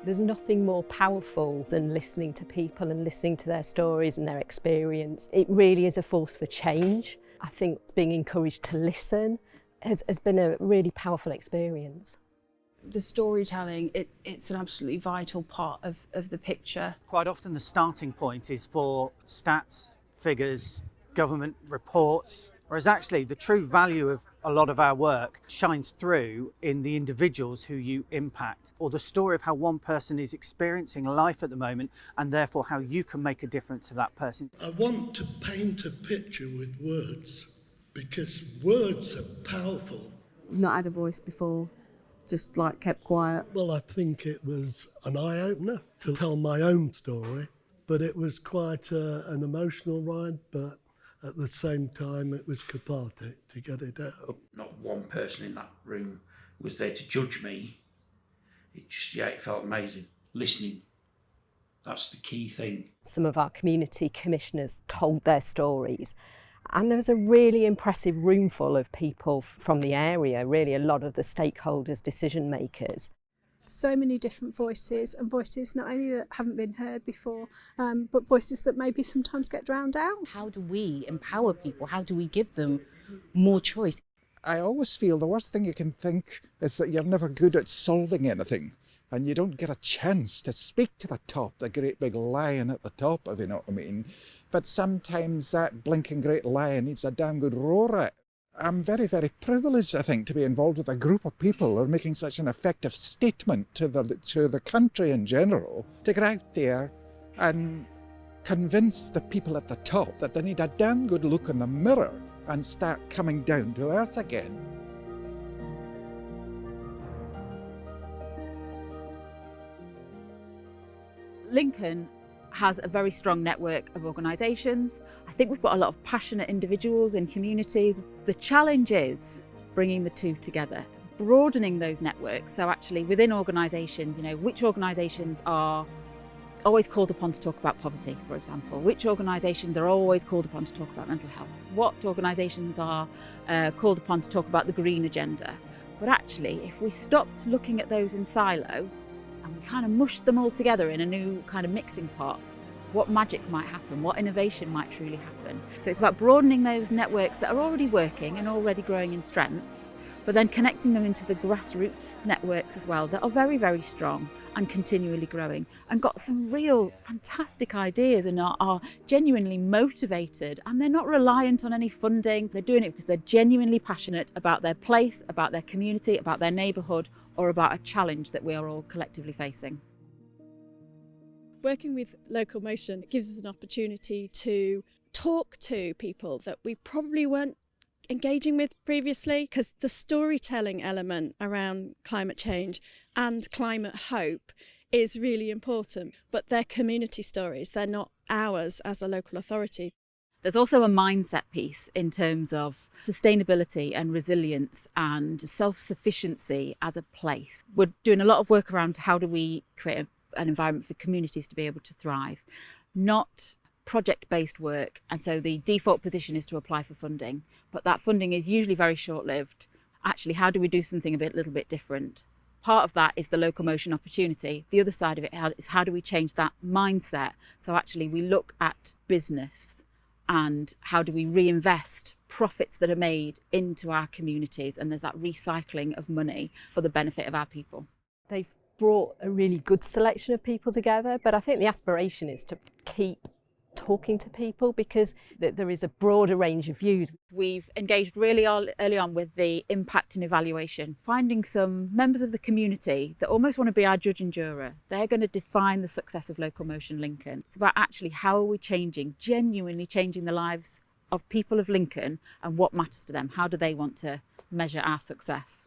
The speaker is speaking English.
There's nothing more powerful than listening to people and listening to their stories and their experience. It really is a force for change. I think being encouraged to listen has been a really powerful experience. The storytelling, it's an absolutely vital part of the picture. Quite often the starting point is for stats, figures, government reports, whereas actually the true value of a lot of our work shines through in the individuals who you impact, or the story of how one person is experiencing life at the moment and therefore how you can make a difference to that person. I want to paint a picture with words because words are powerful. I've not had a voice before, just like kept quiet. Well, I think it was an eye-opener to tell my own story, but it was quite an emotional ride, but at the same time, it was cathartic to get it out. Not one person in that room was there to judge me. It felt amazing. Listening, that's the key thing. Some of our community commissioners told their stories, and there was a really impressive room full of people from the area, really a lot of the stakeholders, decision makers. So many different voices, and voices not only that haven't been heard before, but voices that maybe sometimes get drowned out. How do we empower people? How do we give them more choice? I always feel the worst thing you can think is that you're never good at solving anything, and you don't get a chance to speak to the top, the great big lion at the top, if you know what I mean. But sometimes that blinking great lion needs a damn good roar at. I'm very, very privileged, I think, to be involved with a group of people who are making such an effective statement to the country in general, to get out there and convince the people at the top that they need a damn good look in the mirror and start coming down to earth again. Lincoln has a very strong network of organisations. I think we've got a lot of passionate individuals in communities. The challenge is bringing the two together, broadening those networks. So actually within organisations, which organisations are always called upon to talk about poverty, for example? Which organisations are always called upon to talk about mental health? What organisations are called upon to talk about the green agenda? But actually, if we stopped looking at those in silo, and we kind of mushed them all together in a new kind of mixing pot, what magic might happen, what innovation might truly happen. So it's about broadening those networks that are already working and already growing in strength, but then connecting them into the grassroots networks as well that are very, very strong and continually growing and got some real fantastic ideas and are genuinely motivated, and they're not reliant on any funding. They're doing it because they're genuinely passionate about their place, about their community, about their neighbourhood, or about a challenge that we are all collectively facing. Working with LocalMotion gives us an opportunity to talk to people that we probably weren't engaging with previously, because the storytelling element around climate change and climate hope is really important, but they're community stories, they're not ours as a local authority. There's also a mindset piece in terms of sustainability and resilience and self-sufficiency as a place. We're doing a lot of work around how do we create an environment for communities to be able to thrive, not project-based work. And so the default position is to apply for funding, but that funding is usually very short-lived. Actually, how do we do something a little bit different? Part of that is the LocalMotion opportunity. The other side of it is how do we change that mindset? So actually we look at business and how do we reinvest profits that are made into our communities, and there's that recycling of money for the benefit of our people. They've brought a really good selection of people together, but I think the aspiration is to keep talking to people because there is a broader range of views. We've engaged really early on with the impact and evaluation, finding some members of the community that almost want to be our judge and juror. They're going to define the success of LocalMotion Lincoln. It's about actually how are we changing, genuinely changing the lives of people of Lincoln and what matters to them. How do they want to measure our success?